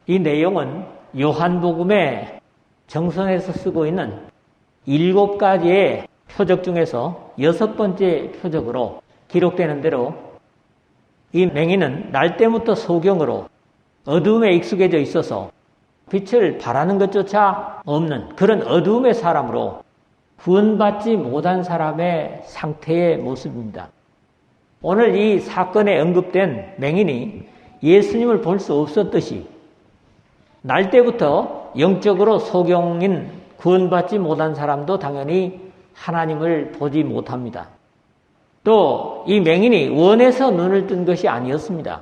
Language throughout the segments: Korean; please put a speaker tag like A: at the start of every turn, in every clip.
A: 이 내용은 요한복음에 정선에서 쓰고 있는 7가지의 표적 중에서 6번째 표적으로 기록되는 대로 이 맹인은 날 때부터 소경으로 어두움에 익숙해져 있어서 빛을 바라는 것조차 없는 그런 어두움의 사람으로 구원받지 못한 사람의 상태의 모습입니다. 오늘 이 사건에 언급된 맹인이 예수님을 볼 수 없었듯이 날 때부터 영적으로 소경인 구원받지 못한 사람도 당연히 하나님을 보지 못합니다. 또 이 맹인이 원해서 눈을 뜬 것이 아니었습니다.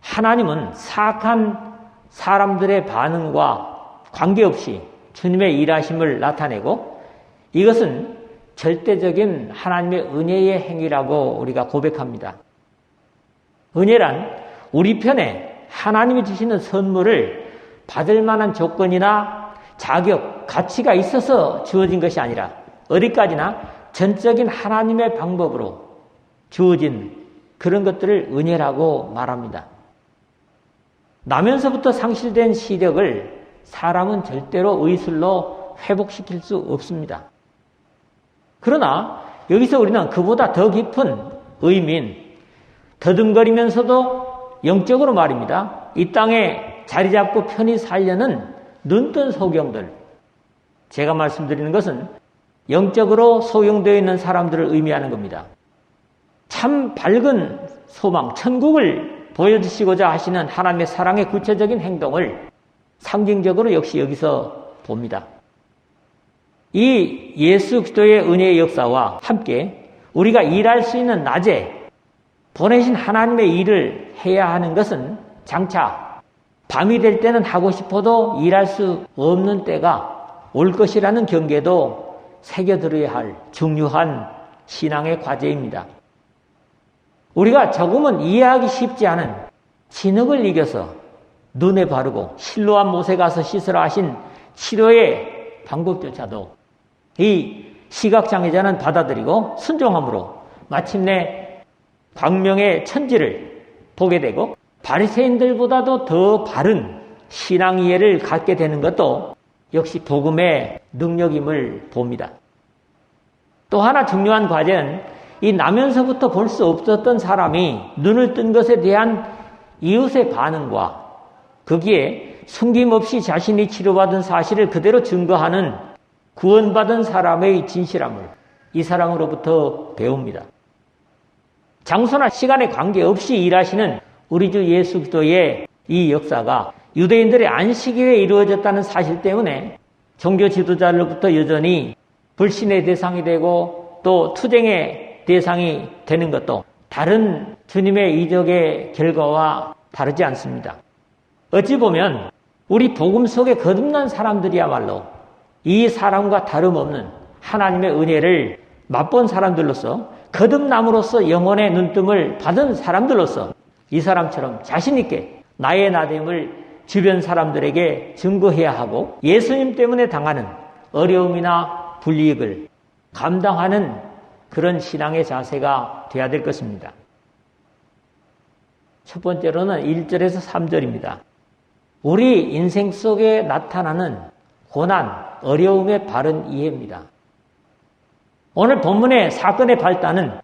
A: 하나님은 사악한 사람들의 반응과 관계없이 주님의 일하심을 나타내고 이것은 절대적인 하나님의 은혜의 행위라고 우리가 고백합니다. 은혜란 우리 편에 하나님이 주시는 선물을 받을 만한 조건이나 자격, 가치가 있어서 주어진 것이 아니라 어디까지나 전적인 하나님의 방법으로 주어진 그런 것들을 은혜라고 말합니다. 나면서부터 상실된 시력을 사람은 절대로 의술로 회복시킬 수 없습니다. 그러나 여기서 우리는 그보다 더 깊은 의미인 더듬거리면서도 영적으로 말입니다. 이 땅에 자리 잡고 편히 살려는 눈뜬 소경들. 제가 말씀드리는 것은 영적으로 소경되어 있는 사람들을 의미하는 겁니다. 참 밝은 소망, 천국을 보여주시고자 하시는 하나님의 사랑의 구체적인 행동을 상징적으로 역시 여기서 봅니다. 이 예수 그리스도의 은혜의 역사와 함께 우리가 일할 수 있는 낮에 보내신 하나님의 일을 해야 하는 것은 장차 밤이 될 때는 하고 싶어도 일할 수 없는 때가 올 것이라는 경계도 새겨들어야 할 중요한 신앙의 과제입니다. 우리가 조금은 이해하기 쉽지 않은 진흙을 이겨서 눈에 바르고 실로암 못에 가서 씻으라 하신 치료의 방법조차도 이 시각장애자는 받아들이고 순종함으로 마침내 광명의 천지를 보게 되고 바리새인들보다도 더 바른 신앙 이해를 갖게 되는 것도 역시 복음의 능력임을 봅니다. 또 하나 중요한 과제는 이 나면서부터 볼 수 없었던 사람이 눈을 뜬 것에 대한 이웃의 반응과 거기에 숨김없이 자신이 치료받은 사실을 그대로 증거하는 구원받은 사람의 진실함을 이 사람으로부터 배웁니다. 장소나 시간에 관계없이 일하시는 우리 주 예수 그리스도의 이 역사가 유대인들의 안식일에 이루어졌다는 사실 때문에 종교 지도자로부터 여전히 불신의 대상이 되고 또 투쟁의 대상이 되는 것도 다른 주님의 이적의 결과와 다르지 않습니다. 어찌 보면 우리 복음 속에 거듭난 사람들이야말로 이 사람과 다름없는 하나님의 은혜를 맛본 사람들로서 거듭남으로써 영혼의 눈뜸을 받은 사람들로서 이 사람처럼 자신 있게 나의 나됨을 주변 사람들에게 증거해야 하고 예수님 때문에 당하는 어려움이나 불이익을 감당하는 그런 신앙의 자세가 되어야 될 것입니다. 첫 번째로는 1절에서 3절입니다. 우리 인생 속에 나타나는 고난, 어려움의 바른 이해입니다. 오늘 본문의 사건의 발단은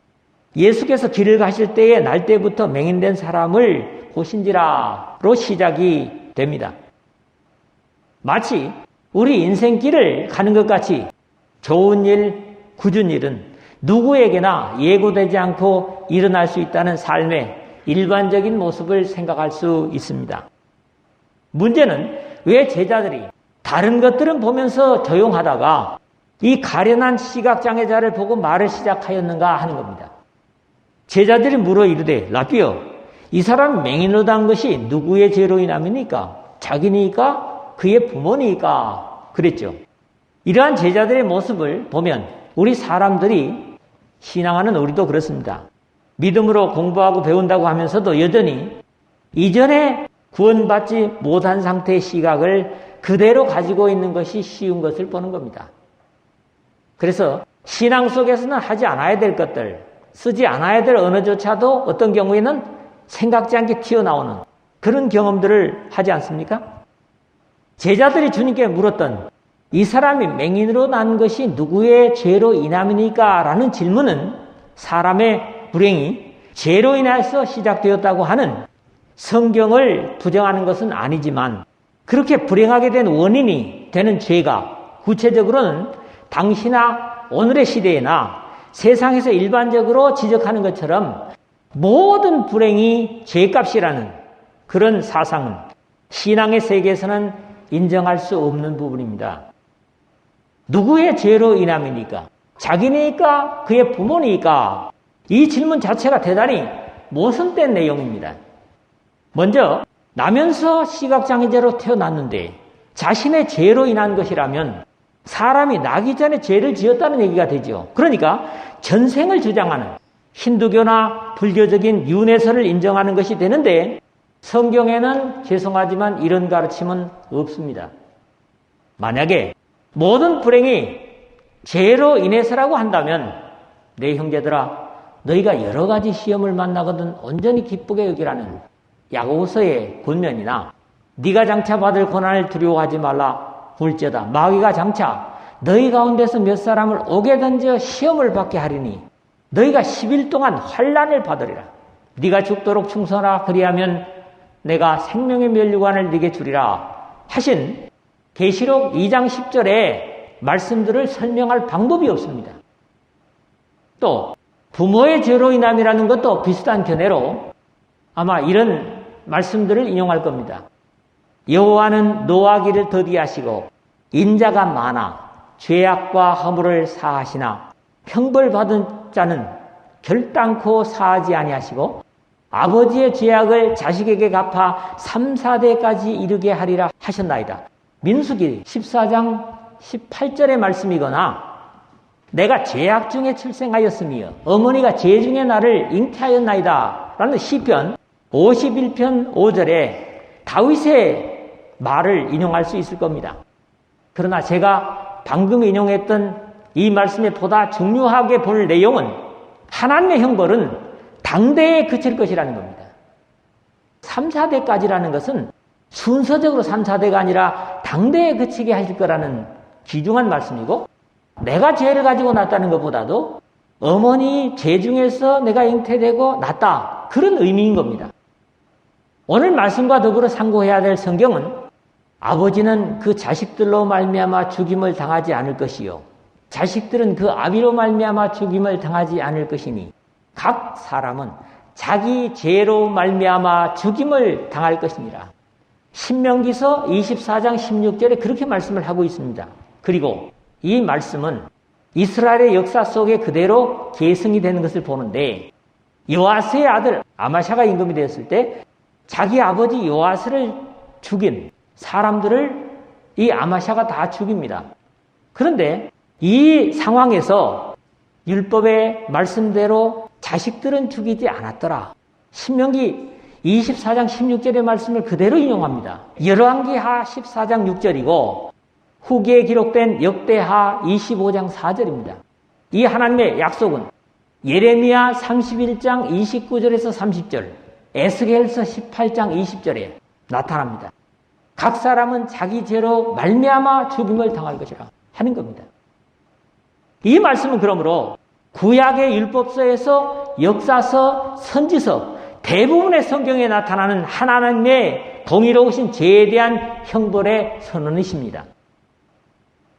A: 예수께서 길을 가실 때에 날 때부터 맹인된 사람을 보신지라로 시작이 됩니다. 마치 우리 인생길을 가는 것 같이 좋은 일, 굳은 일은 누구에게나 예고되지 않고 일어날 수 있다는 삶의 일반적인 모습을 생각할 수 있습니다. 문제는 왜 제자들이 다른 것들은 보면서 조용하다가 이 가련한 시각장애자를 보고 말을 시작하였는가 하는 겁니다. 제자들이 물어 이르되 라비여, 이 사람 맹인으로 단 것이 누구의 죄로 인함입니까? 자기니까? 그의 부모니까? 그랬죠. 이러한 제자들의 모습을 보면 우리 사람들이 신앙하는 우리도 그렇습니다. 믿음으로 공부하고 배운다고 하면서도 여전히 이전에 구원받지 못한 상태의 시각을 그대로 가지고 있는 것이 쉬운 것을 보는 겁니다. 그래서 신앙 속에서는 하지 않아야 될 것들, 쓰지 않아야 될 언어조차도 어떤 경우에는 생각지 않게 튀어나오는 그런 경험들을 하지 않습니까? 제자들이 주님께 물었던 이 사람이 맹인으로 난 것이 누구의 죄로 인함이니까? 라는 질문은 사람의 불행이 죄로 인해서 시작되었다고 하는 성경을 부정하는 것은 아니지만 그렇게 불행하게 된 원인이 되는 죄가 구체적으로는 당시나 오늘의 시대에나 세상에서 일반적으로 지적하는 것처럼 모든 불행이 죄값이라는 그런 사상은 신앙의 세계에서는 인정할 수 없는 부분입니다. 누구의 죄로 인함이니까? 자기니까? 그의 부모니까? 이 질문 자체가 대단히 모순된 내용입니다. 먼저 나면서 시각장애자로 태어났는데 자신의 죄로 인한 것이라면 사람이 나기 전에 죄를 지었다는 얘기가 되죠. 그러니까 전생을 주장하는 힌두교나 불교적인 윤회설을 인정하는 것이 되는데 성경에는 죄송하지만 이런 가르침은 없습니다. 만약에 모든 불행이 죄로 인해서라고 한다면 내 형제들아 너희가 여러 가지 시험을 만나거든 온전히 기쁘게 여기라는 야고보서의 권면이나 네가 장차 받을 고난을 두려워하지 말라 볼지어다 마귀가 장차 너희 가운데서 몇 사람을 옥에 던져 시험을 받게 하리니 너희가 10일 동안 환난을 받으리라. 네가 죽도록 충성하라 그리하면 내가 생명의 면류관을 네게 주리라 하신 계시록 2장 10절의 말씀들을 설명할 방법이 없습니다. 또 부모의 죄로 인함이라는 것도 비슷한 견해로 아마 이런 말씀들을 인용할 겁니다. 여호와는 노하기를 더디하시고 인자가 많아 죄악과 허물을 사하시나 형벌받은 자는 결단코 사하지 아니하시고 아버지의 죄악을 자식에게 갚아 3, 4대까지 이르게 하리라 하셨나이다. 민수기 14장 18절의 말씀이거나 내가 죄악 중에 출생하였으며 어머니가 죄 중에 나를 잉태하였나이다 라는 시편 51편 5절에 다윗의 말을 인용할 수 있을 겁니다. 그러나 제가 방금 인용했던 이 말씀에 보다 중요하게 볼 내용은 하나님의 형벌은 당대에 그칠 것이라는 겁니다. 3, 4대까지라는 것은 순서적으로 3, 4대가 아니라 당대에 그치게 하실 거라는 귀중한 말씀이고 내가 죄를 가지고 났다는 것보다도 어머니 죄 중에서 내가 잉태되고 났다. 그런 의미인 겁니다. 오늘 말씀과 더불어 상고해야 될 성경은 아버지는 그 자식들로 말미암아 죽임을 당하지 않을 것이요 자식들은 그 아비로 말미암아 죽임을 당하지 않을 것이니 각 사람은 자기 죄로 말미암아 죽임을 당할 것이니라. 신명기서 24장 16절에 그렇게 말씀을 하고 있습니다. 그리고 이 말씀은 이스라엘의 역사 속에 그대로 계승이 되는 것을 보는데 요아스의 아들 아마샤가 임금이 되었을 때 자기 아버지 요아스를 죽인 사람들을 이 아마샤가 다 죽입니다. 그런데 이 상황에서 율법의 말씀대로 자식들은 죽이지 않았더라. 신명기 24장 16절의 말씀을 그대로 인용합니다. 열왕기하 14장 6절이고 후기에 기록된 역대하 25장 4절입니다. 이 하나님의 약속은 예레미야 31장 29절에서 30절, 에스겔서 18장 20절에 나타납니다. 각 사람은 자기 죄로 말미암아 죽임을 당할 것이라 하는 겁니다. 이 말씀은 그러므로 구약의 율법서에서 역사서, 선지서 대부분의 성경에 나타나는 하나님의 공의로우신 죄에 대한 형벌의 선언이십니다.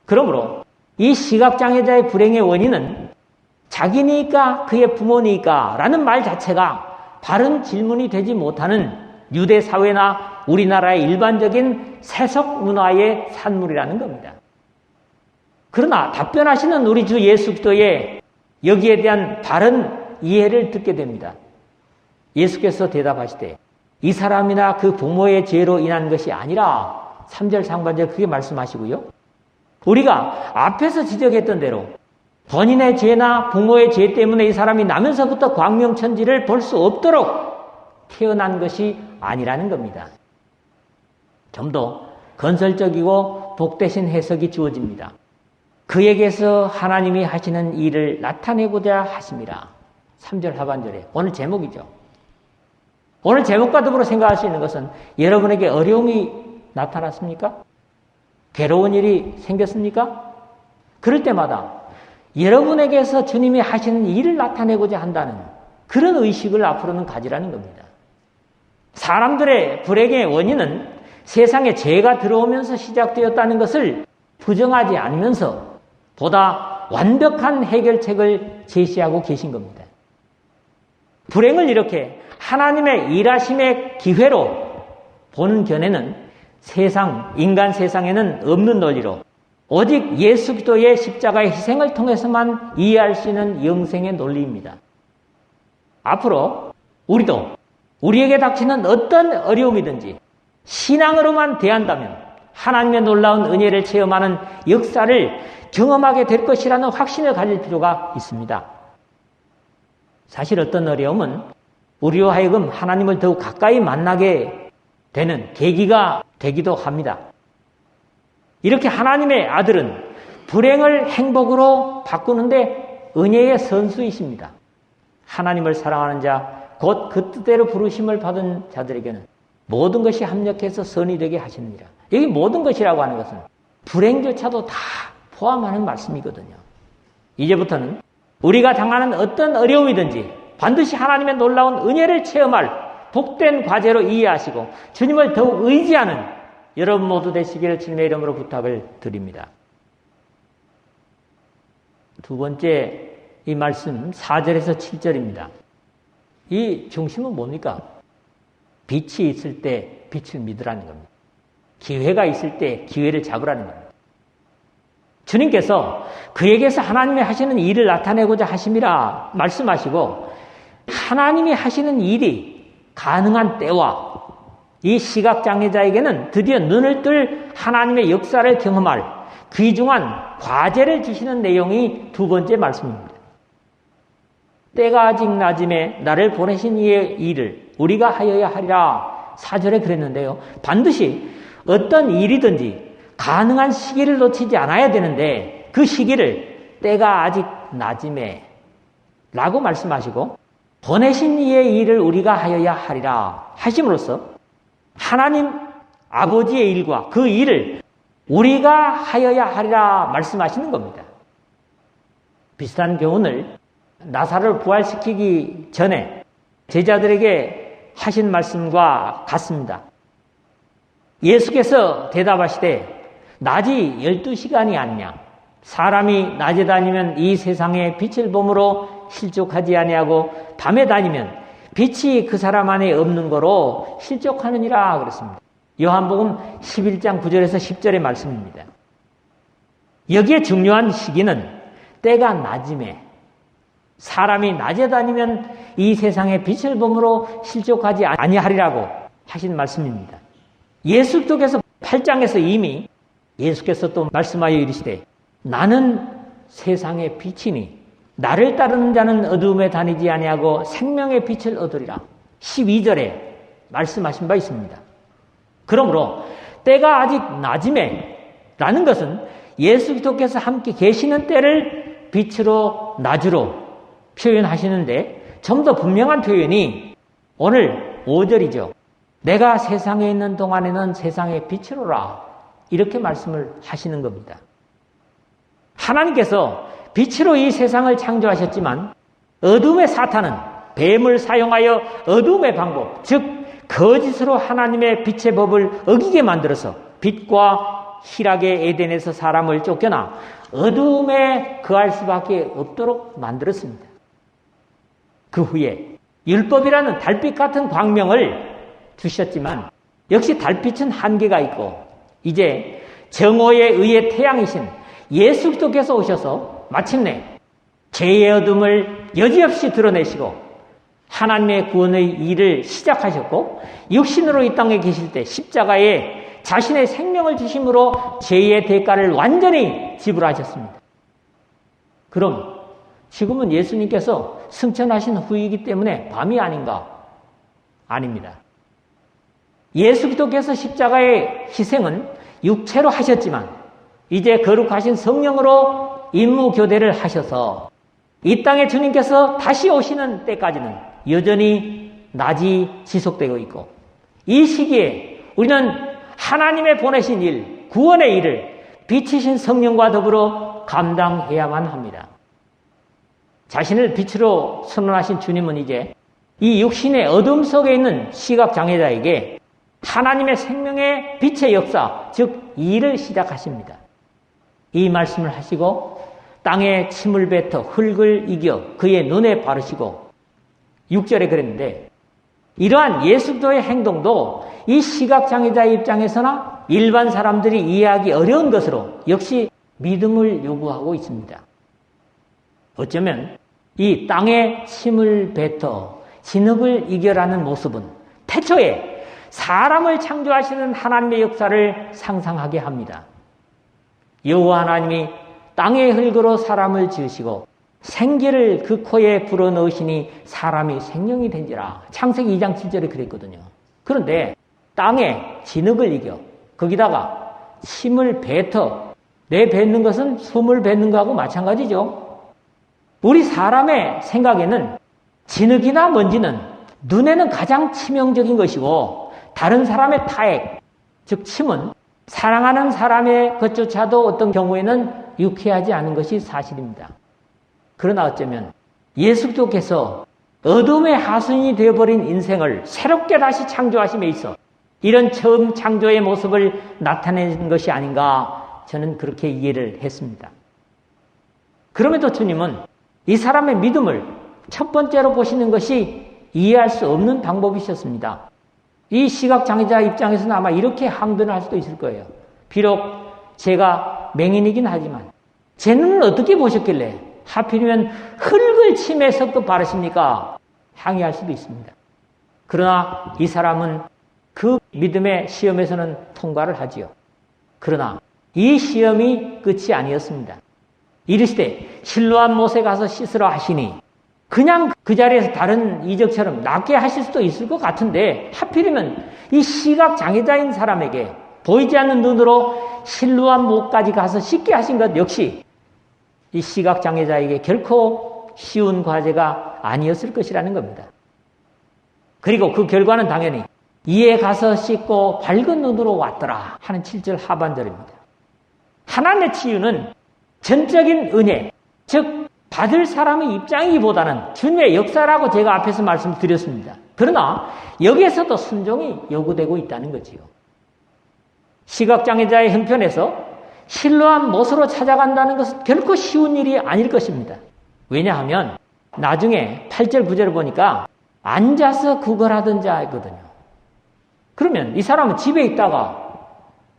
A: 그러므로 이 시각장애자의 불행의 원인은 자기니까 그의 부모니까 라는 말 자체가 바른 질문이 되지 못하는 유대 사회나 우리나라의 일반적인 세속 문화의 산물이라는 겁니다. 그러나 답변하시는 우리 주 예수 그리스도의 여기에 대한 바른 이해를 듣게 됩니다. 예수께서 대답하시되 이 사람이나 그 부모의 죄로 인한 것이 아니라 3절 상반절 그게 말씀하시고요. 우리가 앞에서 지적했던 대로 본인의 죄나 부모의 죄 때문에 이 사람이 나면서부터 광명천지를 볼 수 없도록 태어난 것이 아니라는 겁니다. 좀 더 건설적이고 복되신 해석이 주어집니다. 그에게서 하나님이 하시는 일을 나타내고자 하심이라. 3절 하반절에 오늘 제목이죠. 오늘 제목과 더불어 생각할 수 있는 것은 여러분에게 어려움이 나타났습니까? 괴로운 일이 생겼습니까? 그럴 때마다 여러분에게서 주님이 하시는 일을 나타내고자 한다는 그런 의식을 앞으로는 가지라는 겁니다. 사람들의 불행의 원인은 세상에 죄가 들어오면서 시작되었다는 것을 부정하지 않으면서 보다 완벽한 해결책을 제시하고 계신 겁니다. 불행을 이렇게 하나님의 일하심의 기회로 보는 견해는 인간 세상에는 없는 논리로 오직 예수 그리스도의 십자가의 희생을 통해서만 이해할 수 있는 영생의 논리입니다. 앞으로 우리도 우리에게 닥치는 어떤 어려움이든지 신앙으로만 대한다면 하나님의 놀라운 은혜를 체험하는 역사를 경험하게 될 것이라는 확신을 가질 필요가 있습니다. 사실 어떤 어려움은 우리로 하여금 하나님을 더욱 가까이 만나게 되는 계기가 되기도 합니다. 이렇게 하나님의 아들은 불행을 행복으로 바꾸는데 은혜의 선수이십니다. 하나님을 사랑하는 자, 곧 그 뜻대로 부르심을 받은 자들에게는 모든 것이 합력해서 선이 되게 하시느니라. 여기 모든 것이라고 하는 것은 불행조차도 다 포함하는 말씀이거든요. 이제부터는 우리가 당하는 어떤 어려움이든지 반드시 하나님의 놀라운 은혜를 체험할 복된 과제로 이해하시고 주님을 더욱 의지하는 여러분 모두 되시기를 주님의 이름으로 부탁을 드립니다. 두 번째 이 말씀 4절에서 7절입니다. 이 중심은 뭡니까? 빛이 있을 때 빛을 믿으라는 겁니다. 기회가 있을 때 기회를 잡으라는 겁니다. 주님께서 그에게서 하나님이 하시는 일을 나타내고자 하심이라 말씀하시고 하나님이 하시는 일이 가능한 때와 이 시각장애자에게는 드디어 눈을 뜰 하나님의 역사를 경험할 귀중한 과제를 주시는 내용이 두 번째 말씀입니다. 때가 아직 낮음에 나를 보내신 이의 일을 우리가 하여야 하리라 4절에 그랬는데요. 반드시 어떤 일이든지 가능한 시기를 놓치지 않아야 되는데 그 시기를 때가 아직 낮음에 라고 말씀하시고 보내신 이의 일을 우리가 하여야 하리라 하심으로써 하나님 아버지의 일과 그 일을 우리가 하여야 하리라 말씀하시는 겁니다. 비슷한 교훈을 나사로를 부활시키기 전에 제자들에게 하신 말씀과 같습니다. 예수께서 대답하시되 낮이 12시간이 아니냐 사람이 낮에 다니면 이 세상에 빛을 봄으로 실족하지 아니하고 밤에 다니면 빛이 그 사람 안에 없는 거로 실족하느니라 그랬습니다. 요한복음 11장 9절에서 10절의 말씀입니다. 여기에 중요한 시기는 때가 낮음에 사람이 낮에 다니면 이 세상에 빛을 봄으로 실족하지 아니하리라고 하신 말씀입니다. 예수께서 8장에서 이미 예수께서 또 말씀하여 이르시되 나는 세상의 빛이니 나를 따르는 자는 어두움에 다니지 아니하고 생명의 빛을 얻으리라 12절에 말씀하신 바 있습니다. 그러므로 때가 아직 낮음에 라는 것은 예수 그리스도께서 함께 계시는 때를 빛으로 낮으로 표현하시는데 좀 더 분명한 표현이 오늘 5절이죠. 내가 세상에 있는 동안에는 세상의 빛으로라 이렇게 말씀을 하시는 겁니다. 하나님께서 빛으로 이 세상을 창조하셨지만 어둠의 사탄은 뱀을 사용하여 어둠의 방법, 즉 거짓으로 하나님의 빛의 법을 어기게 만들어서 빛과 희락의 에덴에서 사람을 쫓겨나 어둠에 거할 수밖에 없도록 만들었습니다. 그 후에 율법이라는 달빛 같은 광명을 주셨지만 역시 달빛은 한계가 있고 이제 정오의 의의 태양이신 예수 그리스도께서 오셔서 마침내 죄의 어둠을 여지없이 드러내시고 하나님의 구원의 일을 시작하셨고 육신으로 이 땅에 계실 때 십자가에 자신의 생명을 주심으로 죄의 대가를 완전히 지불하셨습니다. 그럼 지금은 예수님께서 승천하신 후이기 때문에 밤이 아닌가? 아닙니다. 예수 그리스도께서 십자가의 희생은 육체로 하셨지만 이제 거룩하신 성령으로 임무교대를 하셔서 이 땅에 주님께서 다시 오시는 때까지는 여전히 낮이 지속되고 있고, 이 시기에 우리는 하나님의 보내신 일, 구원의 일을 빛이신 성령과 더불어 감당해야만 합니다. 자신을 빛으로 선언하신 주님은 이제 이 육신의 어둠 속에 있는 시각장애자에게 하나님의 생명의 빛의 역사, 즉 일을 시작하십니다. 이 말씀을 하시고 땅에 침을 뱉어 흙을 이겨 그의 눈에 바르시고 6절에 그랬는데, 이러한 예수도의 행동도 이 시각장애자의 입장에서나 일반 사람들이 이해하기 어려운 것으로 역시 믿음을 요구하고 있습니다. 어쩌면 이 땅에 침을 뱉어 진흙을 이겨라는 모습은 태초에 사람을 창조하시는 하나님의 역사를 상상하게 합니다. 여호와 하나님이 땅의 흙으로 사람을 지으시고 생기를 그 코에 불어넣으시니 사람이 생명이 된지라. 창세기 2장 7절에 그랬거든요. 그런데 땅에 진흙을 이겨 거기다가 침을 뱉어 내뱉는 것은 숨을 뱉는 것하고 마찬가지죠. 우리 사람의 생각에는 진흙이나 먼지는 눈에는 가장 치명적인 것이고, 다른 사람의 타액, 즉 침은 사랑하는 사람의 것조차도 어떤 경우에는 유쾌하지 않은 것이 사실입니다. 그러나 어쩌면 예수께서 어둠의 하수인이 되어버린 인생을 새롭게 다시 창조하심에 있어 이런 처음 창조의 모습을 나타낸 것이 아닌가, 저는 그렇게 이해를 했습니다. 그럼에도 주님은 이 사람의 믿음을 첫 번째로 보시는 것이 이해할 수 없는 방법이셨습니다. 이 시각장애자 입장에서는 아마 이렇게 항변을 할 수도 있을 거예요. 비록 제가 맹인이긴 하지만 제 눈을 어떻게 보셨길래 하필이면 흙을 침에 섞어 바르십니까? 항의할 수도 있습니다. 그러나 이 사람은 그 믿음의 시험에서는 통과를 하지요. 그러나 이 시험이 끝이 아니었습니다. 이르시되 실로암 못에 가서 씻으라 하시니, 그냥 그 자리에서 다른 이적처럼 낫게 하실 수도 있을 것 같은데 하필이면 이 시각장애자인 사람에게 보이지 않는 눈으로 실로암 못까지 가서 씻게 하신 것 역시 이 시각장애자에게 결코 쉬운 과제가 아니었을 것이라는 겁니다. 그리고 그 결과는 당연히 이에 가서 씻고 밝은 눈으로 왔더라 하는 7절 하반절입니다. 하나님의 치유는 전적인 은혜, 즉 받을 사람의 입장이기보다는 주님의 역사라고 제가 앞에서 말씀드렸습니다. 그러나 여기에서도 순종이 요구되고 있다는 거지요. 시각장애자의 형편에서 실로암 못으로 찾아간다는 것은 결코 쉬운 일이 아닐 것입니다. 왜냐하면 나중에 8절 9절을 보니까 앉아서 구걸하던 자거든요. 그러면 이 사람은 집에 있다가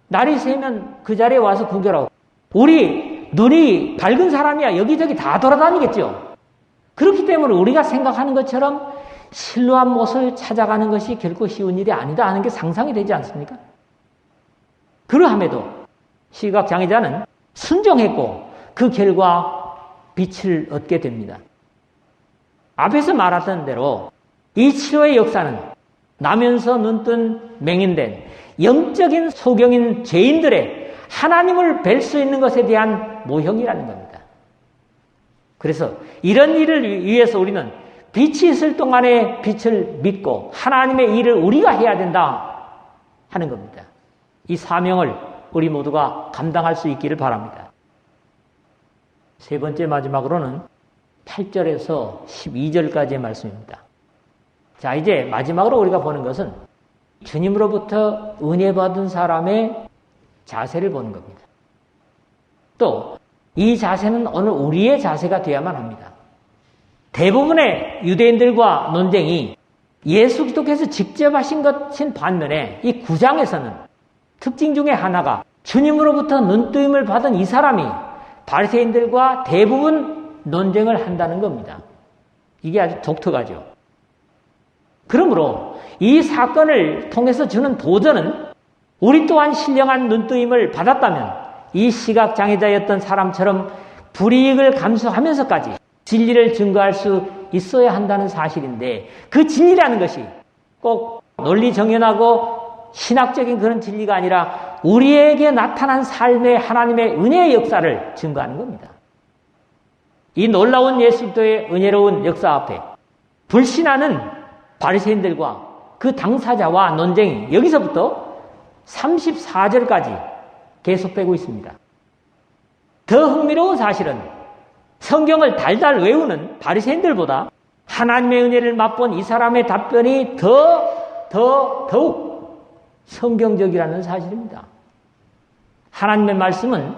A: 날이 새면 그 자리에 와서 구걸하고, 우리 눈이 밝은 사람이야 여기저기 다 돌아다니겠죠. 그렇기 때문에 우리가 생각하는 것처럼 실로암 못을 찾아가는 것이 결코 쉬운 일이 아니다 하는 게 상상이 되지 않습니까? 그러함에도 시각장애자는 순종했고 그 결과 빛을 얻게 됩니다. 앞에서 말했던 대로 이 치료의 역사는 나면서 눈뜬 맹인된 영적인 소경인 죄인들의 하나님을 뵐 수 있는 것에 대한 모형이라는 겁니다. 그래서 이런 일을 위해서 우리는 빛이 있을 동안에 빛을 믿고 하나님의 일을 우리가 해야 된다 하는 겁니다. 이 사명을 우리 모두가 감당할 수 있기를 바랍니다. 세 번째 마지막으로는 8절에서 12절까지의 말씀입니다. 자, 이제 마지막으로 우리가 보는 것은 주님으로부터 은혜 받은 사람의 자세를 보는 겁니다. 또 이 자세는 오늘 우리의 자세가 되어야만 합니다. 대부분의 유대인들과 논쟁이 예수 그리스도께서 직접 하신 것인 반면에 이 9장에서는 특징 중에 하나가 주님으로부터 눈뜨임을 받은 이 사람이 바리새인들과 대부분 논쟁을 한다는 겁니다. 이게 아주 독특하죠. 그러므로 이 사건을 통해서 주는 도전은 우리 또한 신령한 눈뜨임을 받았다면 이 시각장애자였던 사람처럼 불이익을 감수하면서까지 진리를 증거할 수 있어야 한다는 사실인데, 그 진리라는 것이 꼭 논리 정연하고 신학적인 그런 진리가 아니라 우리에게 나타난 삶의 하나님의 은혜의 역사를 증거하는 겁니다. 이 놀라운 예수 그리스도의 은혜로운 역사 앞에 불신하는 바리새인들과 그 당사자와 논쟁이 여기서부터 34절까지 계속되고 있습니다. 더 흥미로운 사실은 성경을 달달 외우는 바리새인들보다 하나님의 은혜를 맛본 이 사람의 답변이 더욱 성경적이라는 사실입니다. 하나님의 말씀은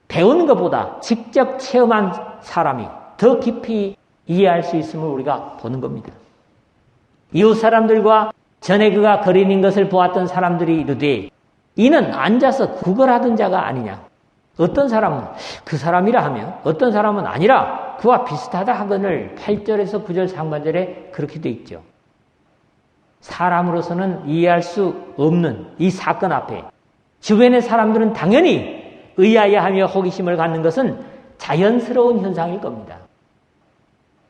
A: 배우는 것보다 직접 체험한 사람이 더 깊이 이해할 수 있음을 우리가 보는 겁니다. 이웃 사람들과 전에 그가 거리는 것을 보았던 사람들이 이르되 이는 앉아서 구걸하던 자가 아니냐. 어떤 사람은 그 사람이라 하며 어떤 사람은 아니라 그와 비슷하다 하거늘 8절에서 9절 상반절에 그렇게 돼 있죠. 사람으로서는 이해할 수 없는 이 사건 앞에 주변의 사람들은 당연히 의아해하며 호기심을 갖는 것은 자연스러운 현상일 겁니다.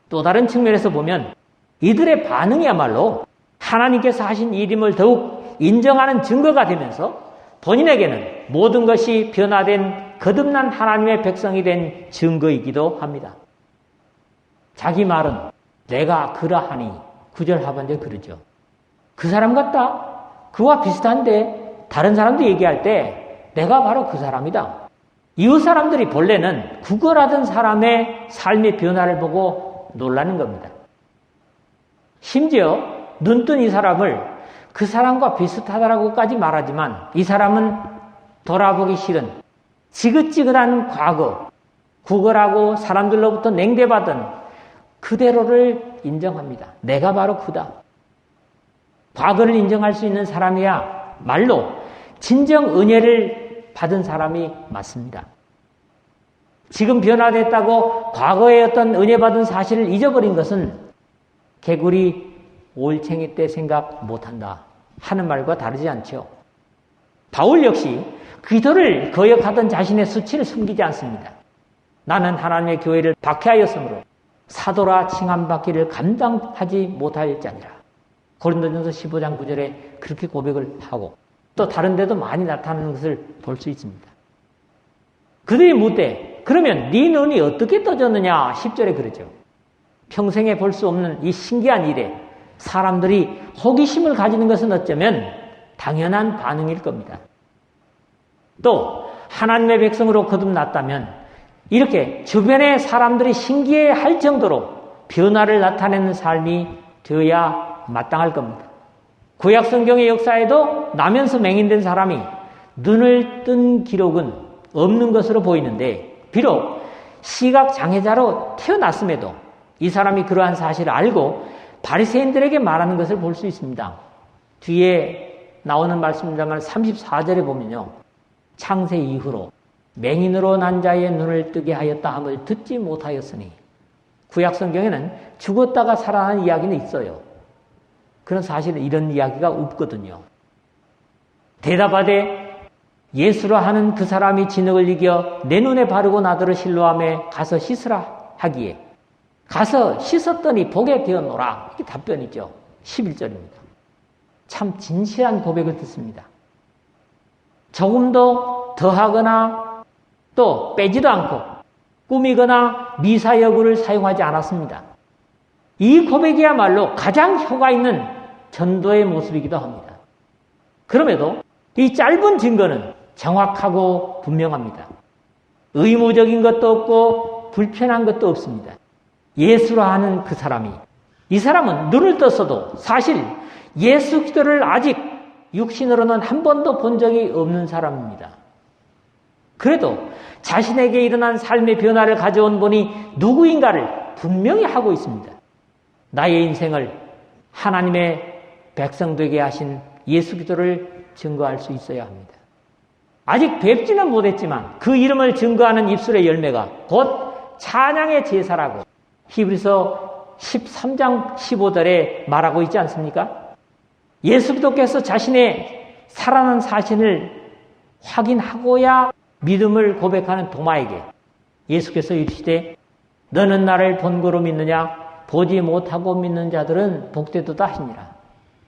A: 또 다른 측면에서 보면 이들의 반응이야말로 하나님께서 하신 일임을 더욱 인정하는 증거가 되면서 본인에게는 모든 것이 변화된 거듭난 하나님의 백성이 된 증거이기도 합니다. 자기 말은 내가 그러하니 9절 하반절 그러죠. 그 사람 같다. 그와 비슷한데 다른 사람도 얘기할 때 내가 바로 그 사람이다. 이웃 사람들이 본래는 구걸하던 사람의 삶의 변화를 보고 놀라는 겁니다. 심지어 눈뜬 이 사람을 그 사람과 비슷하다라고까지 말하지만 이 사람은 돌아보기 싫은 지긋지긋한 과거, 구걸하고 사람들로부터 냉대받은 그대로를 인정합니다. 내가 바로 그다. 과거를 인정할 수 있는 사람이야 말로 진정 은혜를 받은 사람이 맞습니다. 지금 변화됐다고 과거의 어떤 은혜 받은 사실을 잊어버린 것은 개구리 올챙이 때 생각 못한다 하는 말과 다르지 않죠. 바울 역시 기도를 거역하던 자신의 수치를 숨기지 않습니다. 나는 하나님의 교회를 박해하였으므로 사도라 칭함받기를 감당하지 못할 자니라. 고린도전서 15장 9절에 그렇게 고백을 하고 또 다른 데도 많이 나타나는 것을 볼 수 있습니다. 그들이 묻되 그러면 네 눈이 어떻게 떠졌느냐 10절에 그러죠. 평생에 볼 수 없는 이 신기한 일에 사람들이 호기심을 가지는 것은 어쩌면 당연한 반응일 겁니다. 또 하나님의 백성으로 거듭났다면 이렇게 주변의 사람들이 신기해할 정도로 변화를 나타내는 삶이 되어야 마땅할 겁니다. 구약 성경의 역사에도 나면서 맹인된 사람이 눈을 뜬 기록은 없는 것으로 보이는데 비록 시각장애자로 태어났음에도 이 사람이 그러한 사실을 알고 바리새인들에게 말하는 것을 볼 수 있습니다. 뒤에 나오는 말씀입니다만 34절에 보면요. 창세 이후로 맹인으로 난 자의 눈을 뜨게 하였다 함을 듣지 못하였으니 구약 성경에는 죽었다가 살아난 이야기는 있어요. 그런 사실은 이런 이야기가 없거든요. 대답하되 예수라 하는 그 사람이 진흙을 이겨 내 눈에 바르고 나더러 실로함에 가서 씻으라 하기에 가서 씻었더니 보게 되었노라. 이게 답변이죠. 11절입니다. 참 진실한 고백을 듣습니다. 조금도 더하거나 또 빼지도 않고 꾸미거나 미사여구를 사용하지 않았습니다. 이 고백이야말로 가장 효과 있는 전도의 모습이기도 합니다. 그럼에도 이 짧은 증거는 정확하고 분명합니다. 의무적인 것도 없고 불편한 것도 없습니다. 예수라 하는 그 사람이 이 사람은 눈을 떴어도 사실 예수 기도를 아직 육신으로는 한 번도 본 적이 없는 사람입니다. 그래도 자신에게 일어난 삶의 변화를 가져온 분이 누구인가를 분명히 하고 있습니다. 나의 인생을 하나님의 백성 되게 하신 예수 기도를 증거할 수 있어야 합니다. 아직 뵙지는 못했지만 그 이름을 증거하는 입술의 열매가 곧 찬양의 제사라고 히브리서 13장 15절에 말하고 있지 않습니까? 예수 그리스도께서 자신의 살아난 사실을 확인하고야 믿음을 고백하는 도마에게 예수께서 이르시되 너는 나를 본거로 믿느냐 보지 못하고 믿는 자들은 복되도다 하시니라.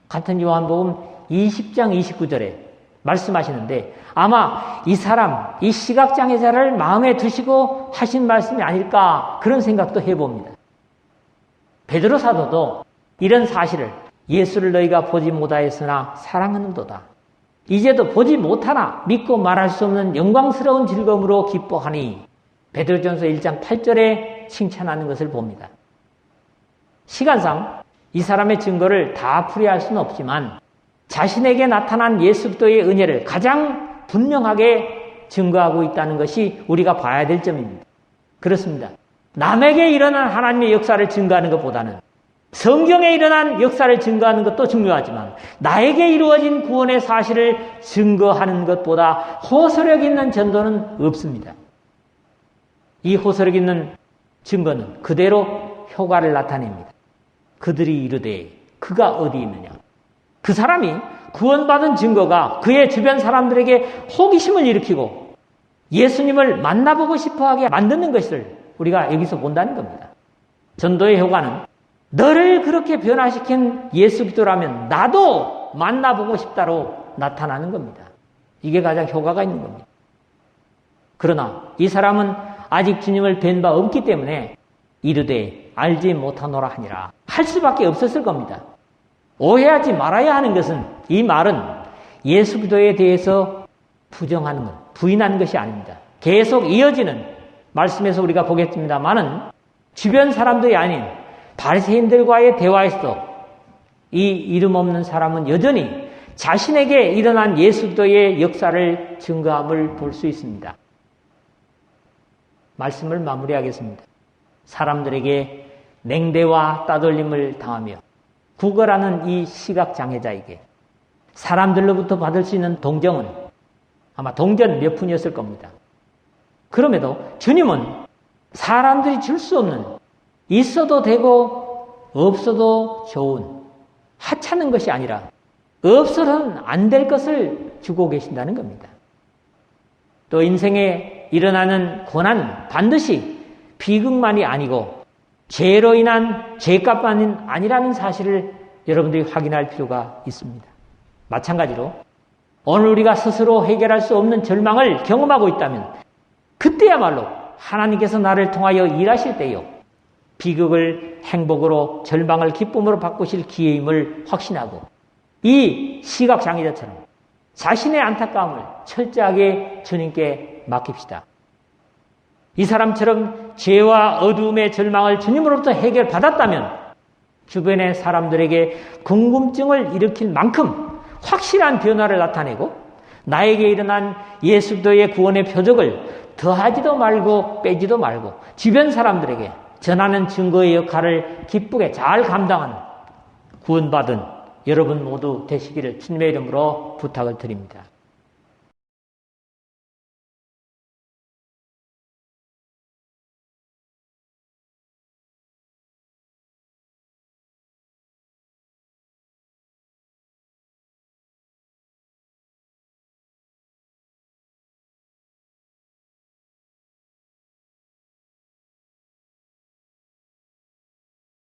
A: 같은 요한복음 20장 29절에 말씀하시는데 아마 이 사람, 이 시각장애자를 마음에 두시고 하신 말씀이 아닐까 그런 생각도 해봅니다. 베드로 사도도 이런 사실을 예수를 너희가 보지 못하였으나 사랑하는도다. 이제도 보지 못하나 믿고 말할 수 없는 영광스러운 즐거움으로 기뻐하니 베드로전서 1장 8절에 칭찬하는 것을 봅니다. 시간상 이 사람의 증거를 다 풀이할 수는 없지만 자신에게 나타난 예수 그리스도의 은혜를 가장 분명하게 증거하고 있다는 것이 우리가 봐야 될 점입니다. 그렇습니다. 남에게 일어난 하나님의 역사를 증거하는 것보다는 성경에 일어난 역사를 증거하는 것도 중요하지만 나에게 이루어진 구원의 사실을 증거하는 것보다 호소력 있는 전도는 없습니다. 이 호소력 있는 증거는 그대로 효과를 나타냅니다. 그들이 이르되 그가 어디 있느냐. 그 사람이 구원받은 증거가 그의 주변 사람들에게 호기심을 일으키고 예수님을 만나보고 싶어하게 만드는 것을 우리가 여기서 본다는 겁니다. 전도의 효과는 너를 그렇게 변화시킨 예수 그리스도라면 나도 만나보고 싶다로 나타나는 겁니다. 이게 가장 효과가 있는 겁니다. 그러나 이 사람은 아직 주님을 뵌 바 없기 때문에 이르되 알지 못하노라 하니라 할 수밖에 없었을 겁니다. 오해하지 말아야 하는 것은 이 말은 예수 그리스도에 대해서 부정하는 것, 부인하는 것이 아닙니다. 계속 이어지는 말씀에서 우리가 보겠습니다만은 주변 사람들이 아닌 바리새인들과의 대화에서도 이 이름 없는 사람은 여전히 자신에게 일어난 예수 그리스도의 역사를 증거함을 볼 수 있습니다. 말씀을 마무리하겠습니다. 사람들에게 냉대와 따돌림을 당하며 구걸하는 이 시각장애자에게 사람들로부터 받을 수 있는 동정은 아마 동전 몇 푼이었을 겁니다. 그럼에도 주님은 사람들이 줄 수 없는 있어도 되고 없어도 좋은 하찮은 것이 아니라 없어서는 안 될 것을 주고 계신다는 겁니다. 또 인생에 일어나는 고난은 반드시 비극만이 아니고 죄로 인한 죄값만이 아니라는 사실을 여러분들이 확인할 필요가 있습니다. 마찬가지로 오늘 우리가 스스로 해결할 수 없는 절망을 경험하고 있다면 그때야말로 하나님께서 나를 통하여 일하실 때요 비극을 행복으로 절망을 기쁨으로 바꾸실 기회임을 확신하고 이 시각장애자처럼 자신의 안타까움을 철저하게 주님께 맡깁시다. 이 사람처럼 죄와 어두움의 절망을 주님으로부터 해결받았다면 주변의 사람들에게 궁금증을 일으킬 만큼 확실한 변화를 나타내고 나에게 일어난 예수 그리스도의 구원의 표적을 더하지도 말고 빼지도 말고 주변 사람들에게 전하는 증거의 역할을 기쁘게 잘 감당하는 구원받은 여러분 모두 되시기를 주님의 이름으로 부탁을 드립니다.